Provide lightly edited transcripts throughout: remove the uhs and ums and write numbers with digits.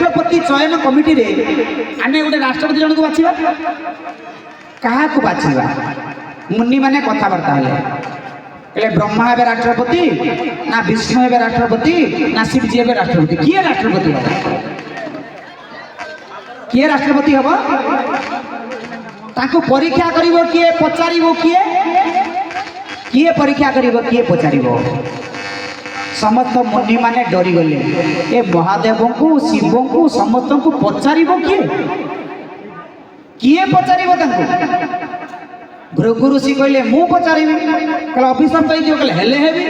राष्ट्रपति चयन कमिटी रे आमे गोटे राष्ट्रपति जन को बाछिबा कहा को बाछिबा मुनि माने कथबार्ता हेले कहले ब्रह्मा हेबे राष्ट्रपति ना विष्णु हेबे राष्ट्रपति ना शिव जी हेबे राष्ट्रपति किए राष्ट्रपति हो किए राष्ट्रपति हबो ताको परीक्षा करिवो किए पचारिवो किए किए परीक्षा करिवो किए पचारिवो समस्त मुनि माने डरी गले ए महादेव को शिव को समस्त को पचारिबो किए किए पचारिबो ताको भृगु ऋषि कहले मु पचारिबी कहले ऑफिसर तो जो कहले हेले हेबी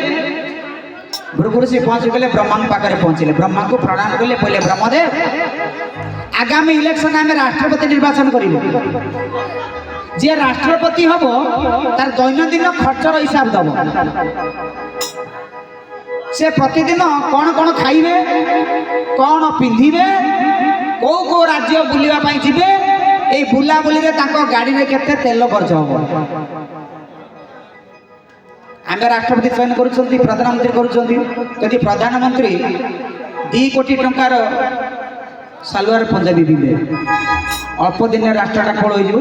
भृगु ऋषि पहुंच गले ब्रह्मा पाखरे पहुंचले ब्रह्मा को प्रणाम करले पहले ब्रह्मदेव आगामी इलेक्शन में राष्ट्रपति निर्वाचन करिबो जे राष्ट्रपति हबो तार दैनंदिन खर्चर हिसाब दबो से प्रतिदिन कौन कौन खाइबे कौन पिंधिबे को राज्य बुलिबा पई जिबे ए बुला बुली रे ताको गाड़ी रे केते तेल खर्च हो आमे राष्ट्रपति चयन करूछंती प्रधानमंत्री करूछंती यदि प्रधानमंत्री 2 कोटी टंकार सालुआर पंजाबी दिले अल्प दिन राष्ट्रटा खोल हो जिवो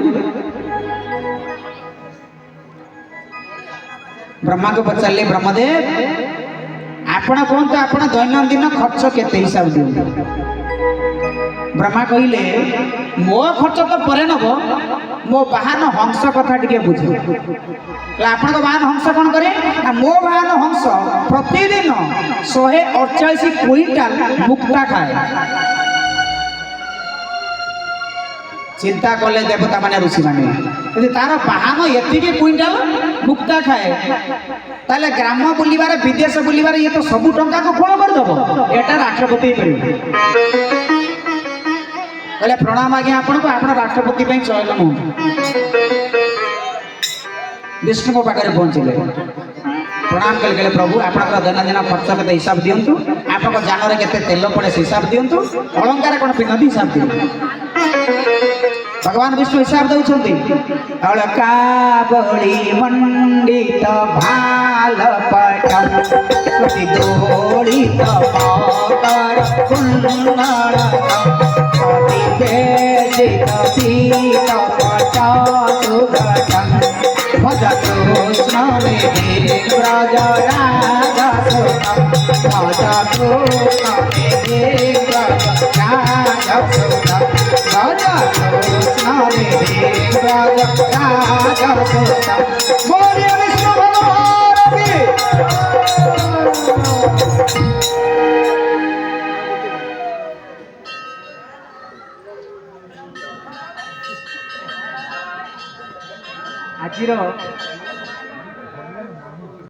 ब्रह्मा को पचारे ब्रह्मदेव आपण कहतु आपण दैनंदिन खर्च केते हिसाब दियो ब्रह्मा कहले मो खर्च तो परे नब मो बाहन हंस कथा टिके बुझ आपण बाहन हंस कौन करे मो बाहन हंस प्रतिदिन 148 क्विंटाल मुक्ता खाए चिंता कले देवता माने ऋषि माने यदि तार बाहन एति क्विंटाल मुक्ता खाए ताले ग्राम बुलिबार विदेश बुलिबार ये तो सबु टंका को कोन कर दबो एटा राष्ट्रपति करियो कहले प्रणाम आज्ञा आपन को आपण राष्ट्रपति पई चयन हो विष्णु को पाखरे पहुंचले प्रणाम कले प्रभु आपण दैनंदिन खर्च के हिसाब दियंतु आपण जान रे केते तेल पड़े हिसाब दियंतु अलंकार कोन पिनदी हिसाब दियंतु भगवान विष्णु हिसाब दउछंती अलका बळी मंडित भाल पटम सुति दोलित पाकर कुंडल अति बेजित पीत पटा सुगतम भज कृष्ण निधि ब्रज राजा सुतम भज कृष्ण निधि ब्रज राजा सुतम भज कृष्ण निधि ब्रज राजा सुतम बोलिए विष्णु भगवान की आजिर